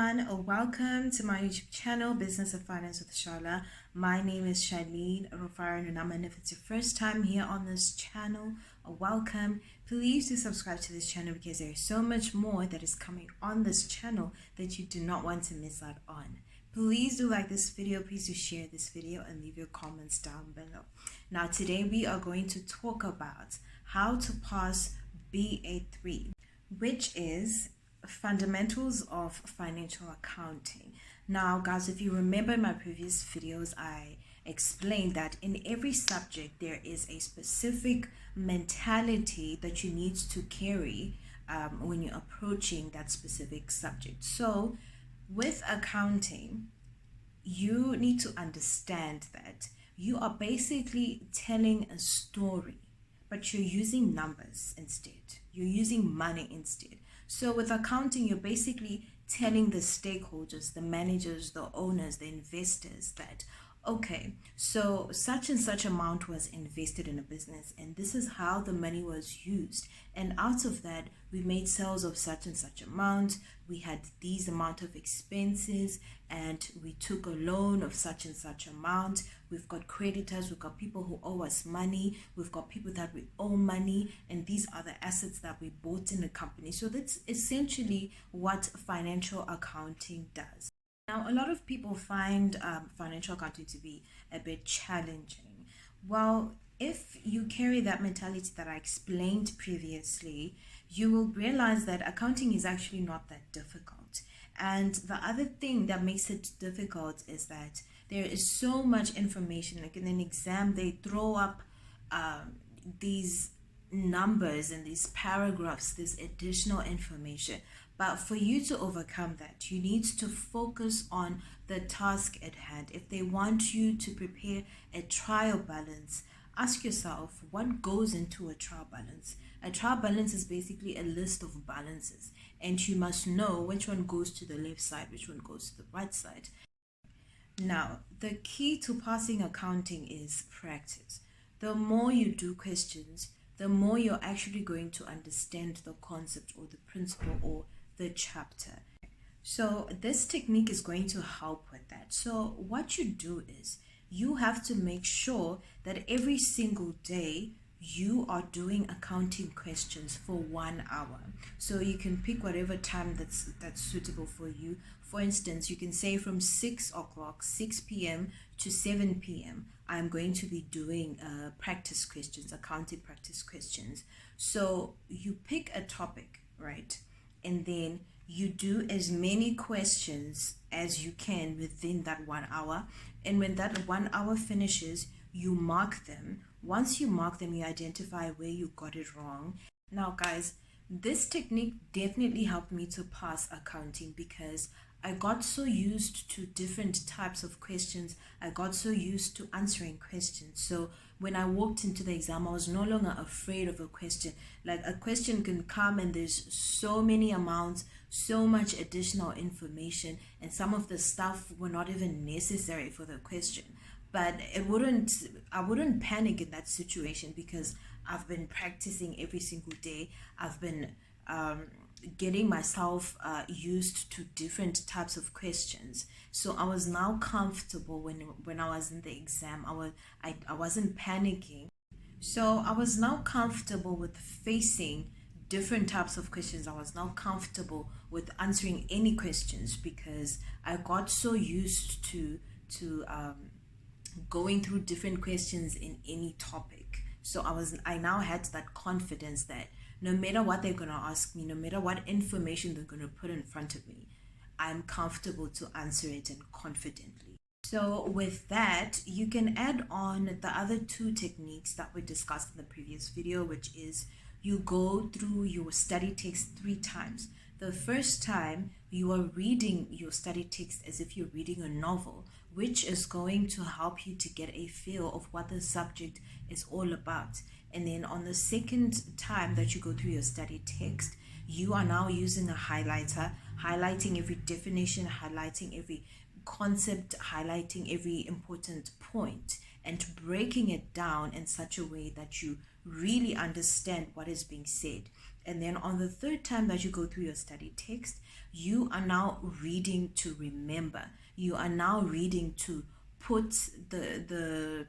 everyone, welcome to my YouTube channel, Business and Finance with Sharla. My name is Charlene Rofaran, and if it's your first time here on this channel, welcome. Please do subscribe to this channel because there is so much more that is coming on this channel that you do not want to miss out on. Please do like this video, please do share this video and leave your comments down below. Now today we are going to talk about how to pass BA3, which is fundamentals of financial accounting. Now guys, if you remember in my previous videos, I explained that in every subject there is a specific mentality that you need to carry when you're approaching that specific subject. So with accounting, you need to understand that you are basically telling a story, but you're using numbers instead. You're using money instead. So with accounting, you're basically telling the stakeholders, the managers, the owners, the investors that, okay, so such and such amount was invested in a business and this is how the money was used. And out of that, we made sales of such and such amount. We had these amount of expenses and we took a loan of such and such amount. We've got creditors, we've got people who owe us money, we've got people that we owe money, and these are the assets that we bought in the company. So that's essentially what financial accounting does. Now, a lot of people find financial accounting to be a bit challenging. Well, if you carry that mentality that I explained previously, you will realize that accounting is actually not that difficult. And the other thing that makes it difficult is that there is so much information. Like in an exam, they throw up these numbers and these paragraphs, this additional information. But for you to overcome that, you need to focus on the task at hand. If they want you to prepare a trial balance, ask yourself, what goes into a trial balance? A trial balance is basically a list of balances, and you must know which one goes to the left side, which one goes to the right side. Now, the key to passing accounting is practice. The more you do questions, the more you're actually going to understand the concept or the principle or the chapter. So this technique is going to help with that. So what you do is you have to make sure that every single day you are doing accounting questions for 1 hour. So you can pick whatever time that's suitable for you. For instance, you can say from 6 o'clock, 6 p.m. to 7 p.m. I'm going to be doing practice questions, accounting practice questions. So you pick a topic, right? And then you do as many questions as you can within that 1 hour. And when that 1 hour finishes, you mark them. Once you mark them, you identify where you got it wrong. Now guys, this technique definitely helped me to pass accounting because I got so used to different types of questions. I got so used to answering questions. So when I walked into the exam, I was no longer afraid of a question. Like a question can come and there's so many amounts, so much additional information, and some of the stuff were not even necessary for the question. But I wouldn't panic in that situation because I've been practicing every single day. I've been getting myself used to different types of questions. So I was now comfortable when I was in the exam. I wasn't panicking. So I was now comfortable with facing different types of questions. I was now comfortable with answering any questions because I got so used to going through different questions in any topic. So I now had that confidence that no matter what they're going to ask me, no matter what information they're going to put in front of me, I'm comfortable to answer it and confidently. So with that, you can add on the other two techniques that we discussed in the previous video, which is you go through your study text 3 times. The first time you are reading your study text as if you're reading a novel, which is going to help you to get a feel of what the subject is all about. And then on the second time that you go through your study text, you are now using a highlighter, highlighting every definition, highlighting every concept, highlighting every important point, and breaking it down in such a way that you really understand what is being said. And then on the third time that you go through your study text, you are now reading to remember. You are now reading to put the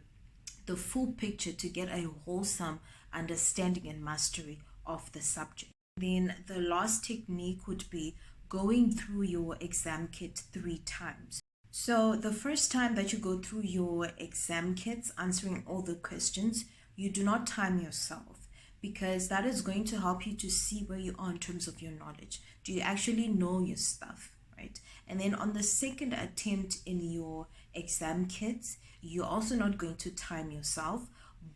full picture, to get a wholesome understanding and mastery of the subject. Then the last technique would be going through your exam kit 3 times. So the first time that you go through your exam kits, answering all the questions, you do not time yourself, because that is going to help you to see where you are in terms of your knowledge. Do you actually know your stuff, right? And then on the second attempt in your exam kits, you're also not going to time yourself,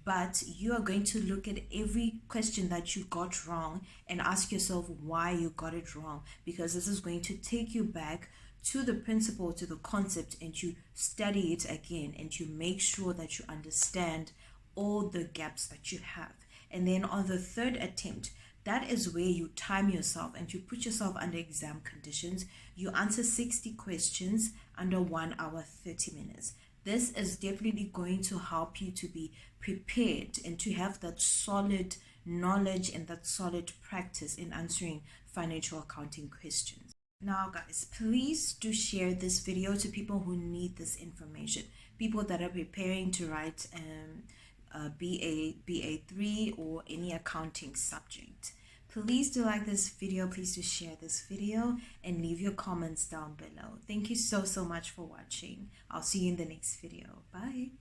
but you are going to look at every question that you got wrong and ask yourself why you got it wrong, because this is going to take you back to the principle, to the concept, and you study it again, and you make sure that you understand all the gaps that you have. And then on the third attempt, that is where you time yourself and you put yourself under exam conditions. You answer 60 questions under 1 hour 30 minutes. This is definitely going to help you to be prepared and to have that solid knowledge and that solid practice in answering financial accounting questions. Now guys, please do share this video to people who need this information, people that are preparing to write BA3 or any accounting subject. Please do like this video, please do share this video, and leave your comments down below. Thank you so much for watching. I'll see you in the next video. Bye.